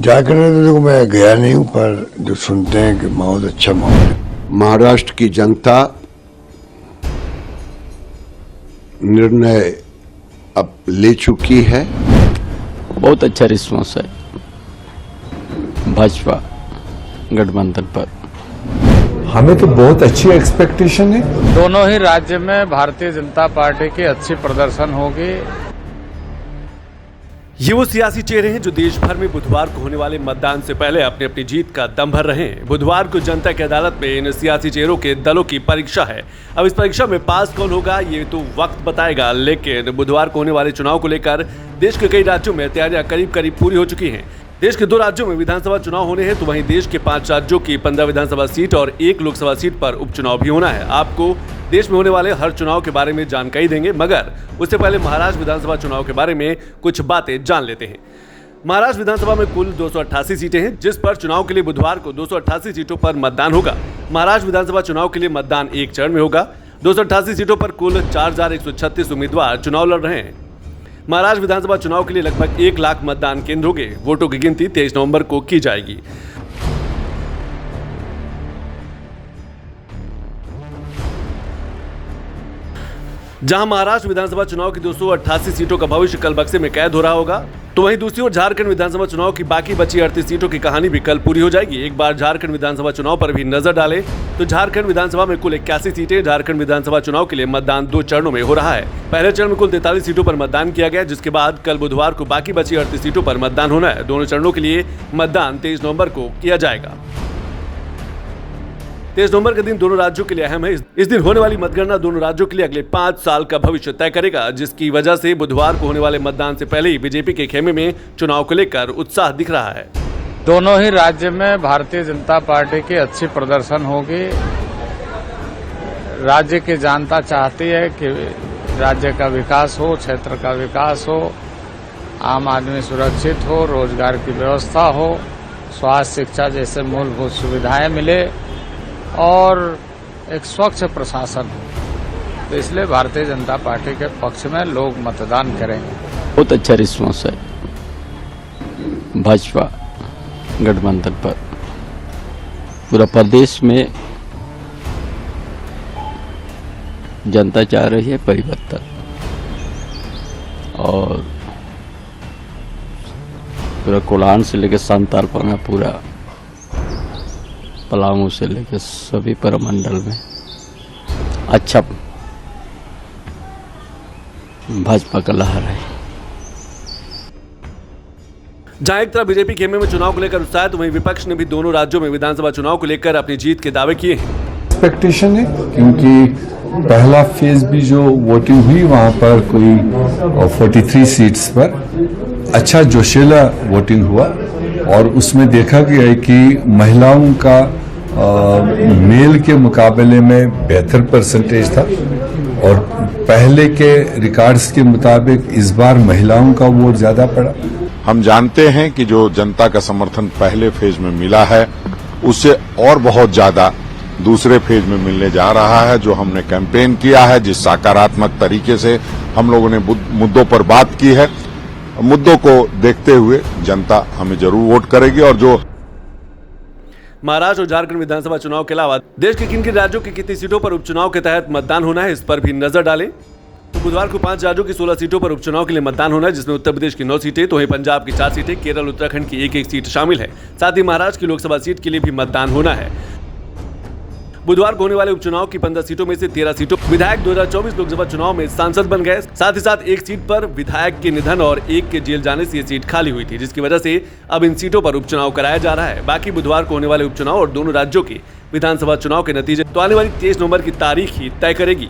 झारखंड में तो देखो मैं गया नहीं हूँ, पर जो सुनते हैं कि बहुत अच्छा माहौल है। महाराष्ट्र की जनता निर्णय अब ले चुकी है। बहुत अच्छा रिस्पॉन्स है भाजपा गठबंधन पर। हमें तो बहुत अच्छी एक्सपेक्टेशन है। दोनों ही राज्य में भारतीय जनता पार्टी की अच्छी प्रदर्शन होगी। ये वो सियासी चेहरे हैं जो देश भर में बुधवार को होने वाले मतदान से पहले अपनी अपनी जीत का दम भर रहे हैं। बुधवार को जनता की अदालत में इन सियासी चेहरों के दलों की परीक्षा है। अब इस परीक्षा में पास कौन होगा ये तो वक्त बताएगा, लेकिन बुधवार को होने वाले चुनाव को लेकर देश के कई राज्यों में तैयारियां करीब करीब पूरी हो चुकी हैं। देश के 2 राज्यों में विधानसभा चुनाव होने हैं, तो वहीं देश के 5 राज्यों की 15 विधानसभा सीट और 1 लोकसभा सीट पर उपचुनाव भी होना है। आपको देश में होने वाले हर चुनाव के बारे में जानकारी देंगे, मगर उससे पहले महाराष्ट्र विधानसभा चुनाव के बारे में कुछ बातें जान लेते हैं। महाराष्ट्र विधानसभा में कुल 288 सीटें हैं, जिस पर चुनाव के लिए बुधवार को 288 सीटों पर मतदान होगा। महाराष्ट्र विधानसभा चुनाव के लिए मतदान एक चरण में होगा। 288 सीटों पर कुल 4136 उम्मीदवार चुनाव लड़ रहे हैं। महाराष्ट्र विधानसभा चुनाव के लिए लगभग 1 लाख मतदान केंद्र होंगे। वोटों की गिनती 23 नवंबर को की जाएगी। जहां महाराष्ट्र विधानसभा चुनाव की 288 सीटों का भविष्य कल बक्से में कैद हो रहा होगा, तो वहीं दूसरी ओर झारखंड विधानसभा चुनाव की बाकी बची 38 सीटों की कहानी भी कल पूरी हो जाएगी। एक बार झारखंड विधानसभा चुनाव पर भी नजर डालें तो झारखंड विधानसभा में कुल 81 सीटें। झारखंड विधानसभा चुनाव के लिए मतदान 2 चरणों में हो रहा है। पहले चरण में कुल 43 सीटों पर मतदान किया गया, जिसके बाद कल बुधवार को बाकी बची 38 सीटों पर मतदान होना है। दोनों चरणों के लिए मतदान 23 नवंबर को किया जाएगा। 23 नवंबर का दिन दोनों राज्यों के लिए अहम है। इस दिन होने वाली मतगणना दोनों राज्यों के लिए अगले 5 साल का भविष्य तय करेगा, जिसकी वजह से बुधवार को होने वाले मतदान से पहले ही बीजेपी के खेमे में चुनाव को लेकर उत्साह दिख रहा है। दोनों ही राज्य में भारतीय जनता पार्टी की अच्छी प्रदर्शन होगी। राज्य की जनता चाहती है कि राज्य का विकास हो, क्षेत्र का विकास हो, आम आदमी सुरक्षित हो, रोजगार की व्यवस्था हो, स्वास्थ्य शिक्षा जैसे मूलभूत सुविधाएं मिले और एक स्वच्छ प्रशासन हो। तो इसलिए भारतीय जनता पार्टी के पक्ष में लोग मतदान करेंगे। बहुत अच्छा रिस्पॉन्स है भाजपा गठबंधन पर। पूरा प्रदेश में जनता चाह रही है परिवर्तन, और पूरा कोल्हान से लेकर संतालपांगा, पूरा पलामू से लेकर सभी परमंडल में अच्छा भाजपा का लहर है। जहां एक तरफ बीजेपी खेमे में चुनाव को लेकर उत्साह है, तो वहीं विपक्ष ने भी दोनों राज्यों में विधानसभा चुनाव को लेकर अपनी जीत के दावे किए हैं। एक्सपेक्टेशन है क्योंकि पहला फेज भी जो वोटिंग हुई वहां पर कोई 43 सीट्स पर अच्छा जोशीला वोटिंग हुआ, और उसमें देखा गया है कि महिलाओं का मेल के मुकाबले में बेहतर परसेंटेज था, और पहले के रिकॉर्ड्स के मुताबिक इस बार महिलाओं का वोट ज्यादा पड़ा। हम जानते हैं कि जो जनता का समर्थन पहले फेज में मिला है, उससे और बहुत ज्यादा दूसरे फेज में मिलने जा रहा है। जो हमने कैंपेन किया है, जिस सकारात्मक तरीके से हम लोगों ने मुद्दों पर बात की है, मुद्दों को देखते हुए जनता हमें जरूर वोट करेगी। और जो महाराष्ट्र और झारखंड विधानसभा चुनाव के अलावा देश के किन किन राज्यों की कितनी सीटों पर उपचुनाव के तहत मतदान होना है, इस पर भी नजर डालें तो बुधवार को 5 राज्यों की 16 सीटों पर उपचुनाव के लिए मतदान होना है, जिसमें उत्तर प्रदेश की 9 सीटें, तो वहीं पंजाब की 4 सीटें, केरल उत्तराखंड की 1-1 सीट शामिल है। साथ ही महाराष्ट्र की लोकसभा सीट के लिए भी मतदान होना है। बुधवार को होने वाले उपचुनाव की 15 सीटों में से 13 सीटों विधायक 2024 लोकसभा चुनाव में सांसद बन गए। साथ ही साथ एक सीट पर विधायक के निधन और एक के जेल जाने से ये सीट खाली हुई थी, जिसकी वजह से अब इन सीटों पर उपचुनाव कराया जा रहा है। बाकी बुधवार को होने वाले उपचुनाव और दोनों राज्यों की विधानसभा चुनाव के नतीजे तो आने वाली 23 नवंबर की तारीख ही तय करेगी।